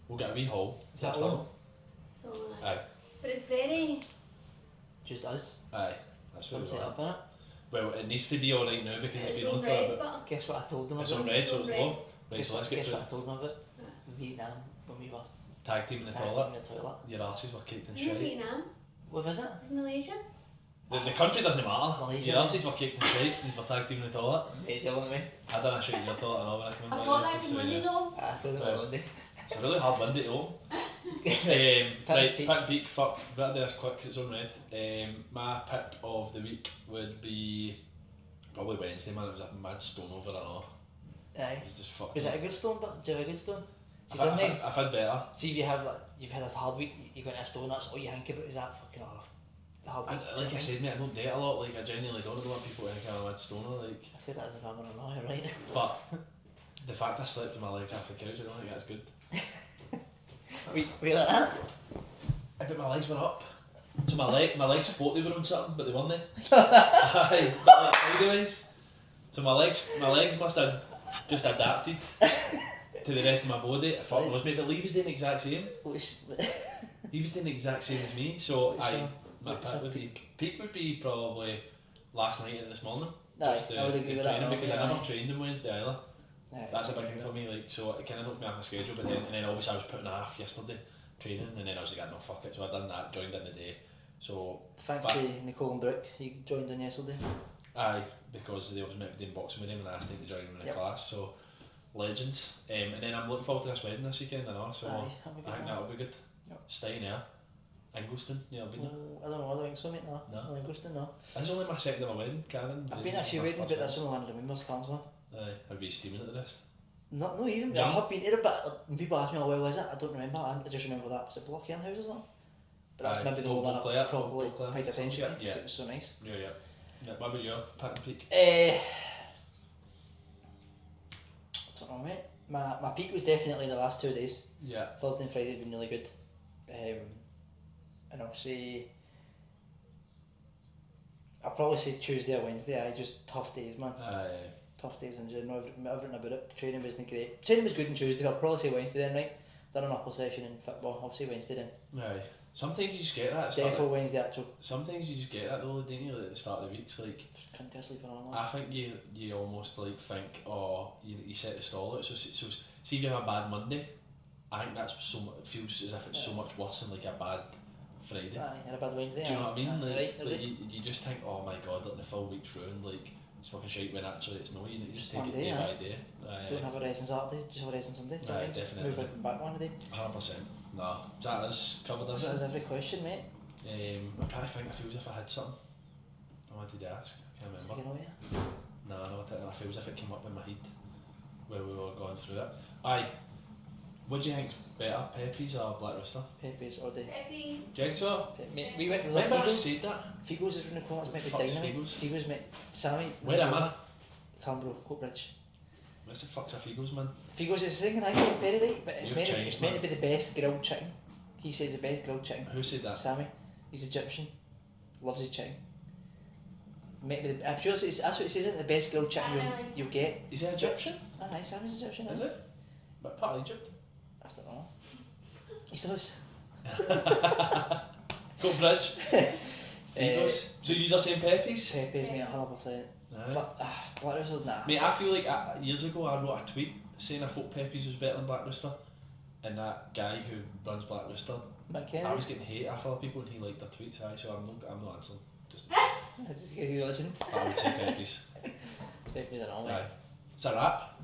We'll get a wee haul. Is that Still? all? So, Aye. but it's very. Just us. Aye. That's Some what set we up on it. Well, it needs to be alright now because it's been all on for a red, bit. but Guess what I told them It's about? on red, so It's it's on low. red. Right, so let's get Guess through what I told them about? Vietnam, when we were tag team in the tag toilet. team in the toilet. Your asses were kicked in in shite. Vietnam, What was it? Malaysia. The country doesn't matter. Malaysia. Your asses were kicked in shite. These were tag team in the toilet. Major, wasn't we? I done a shit in your toilet and all when I come in. I by thought the way, that just was so you Mondays know. all. I told them Well, on Monday. It's a really hard Monday to own. Right, Pit and Peak, fuck, better do this quick because it's on red. My pip of the week would be probably Wednesday, man. It was a mad stone over and all. Aye. It was just fucked. Was it a good stone? But do you have a good stone? See, I've sometimes, had better. see if you have like you've had a hard week, you go into a stone. That's all you think about is that fucking hard week. And like I said, mate, I don't date a lot. Like I genuinely don't want people to think I'm a mad stoner. Like, I say that as if I'm on a lie, right? but the fact I slept on my legs off the couch, I don't think that's good. We like that. But my legs were up. So my legs thought they were on something, but they weren't. Aye, but like sideways. So my legs must have just adapted to the rest of my body. I thought it was, mate, but Lee was doing the exact same. He was doing the exact same as me. So my pick would be peak would be probably last night and this morning. Aye, Just I would agree with that. training because I Aye. never trained on Wednesday either. Aye, That's a I big agree thing for with me. Like, so it kind of knocked me off my schedule. But then obviously I was putting off yesterday training, and then I was like, no, fuck it. So I done that, joined in the day. So that. Thanks but- to Nicole and Brooke, he joined in yesterday. aye, because they always meant to be doing boxing with him, and I asked him to join him in the Yep. class. So legends. And then I'm looking forward to this wedding this weekend. I know. So Aye, that'll be good, I think man. that'll be good. Yep. Staying there, Ingleton. Yeah, I've been there. I don't know, I don't think so, mate. No, No. I think Guston, no. This is only my second ever wedding, Karen. I've been at a few weddings, but that's the only one I remember, Scan's one. Aye, I'd be steaming at this. Not even. Yeah. I have been there, but when people ask me, oh, where was it? I don't remember. I just remember that. Was it Blockhead House or something? But that's Aye, maybe the only one Beauclerc, I probably Beauclerc, paid attention to yeah. because it was so nice. Yeah. Yeah, what about your Pat and Peak? I don't know, mate. My peak was definitely the last 2 days. Yeah. Thursday and Friday have been really good. And I'll probably say Tuesday or Wednesday. Just tough days, man. Aye. Tough days in general. Everything about it. Training wasn't great. Training was good on Tuesday, but I'll probably say Wednesday then, right? They're an upper session in football. I'll say Wednesday then. Aye. Sometimes you just get that. At the start Defo Wednesday actual. sometimes you just get that though, don't you? Like at the start of the weeks, like Can't tell sleep on I think you almost like think, oh, you set the stall out. So see if you have a bad Monday, I think that's so much. It feels as if it's so much worse than like a bad Friday. Aye, and a bad Wednesday. Do you know what I mean? Aye, Like, right, like right. you just think, oh my god, like the full week's ruined. Like it's fucking shite when actually it's no. You need to just take One it day, day aye. by day. Don't have a rest on Saturday, just have a rest on Sunday. Do you know what I mean? Definitely. Move it back one day. 100%. No, that is covered us. That is every question, mate. I'm trying to think. I feel as if I had something I wanted to ask. I can't Sticking remember. out here. No, I feel as if it came up in my head while we were going through it. Aye. What do you think's better, Pepes or Black Rooster? Pepes all day. Pepes. Do you think so? Mate, we went. There's Remember I Figos. said that? Figos is round the corner. It's meant to be Fuck's dynamite. Figos? Figos, mate. Sammy. Where am I? Cambro, Coatbridge. What's the fuck's a Figos, man? Figos is second, I get very right, but You've changed, it's meant to man. be the best grilled chicken. He says the best grilled chicken. Who said that? Sammy. He's Egyptian. Loves his chicken. Meant to be I'm sure that's what it says, isn't it? The best grilled chicken you'll get. Is he Egyptian? Ah, nice, Sammy's Egyptian, Is isn't it? But part of Egypt? I don't know. He still is. Go Bridge. Figos. So you're saying Pepes? Pepes, mate, 100%. Aye. Black Rooster's nah. Mate, I feel like years ago I wrote a tweet saying I thought Pepes was better than Black Rooster, and that guy who runs Black Rooster, I McKenna. was getting hate off other people and he liked their tweets, aye, so I'm not answering. Just Just in case he's listening. I would say Pepes. Pepes and all, mate. Aye. Is that a wrap?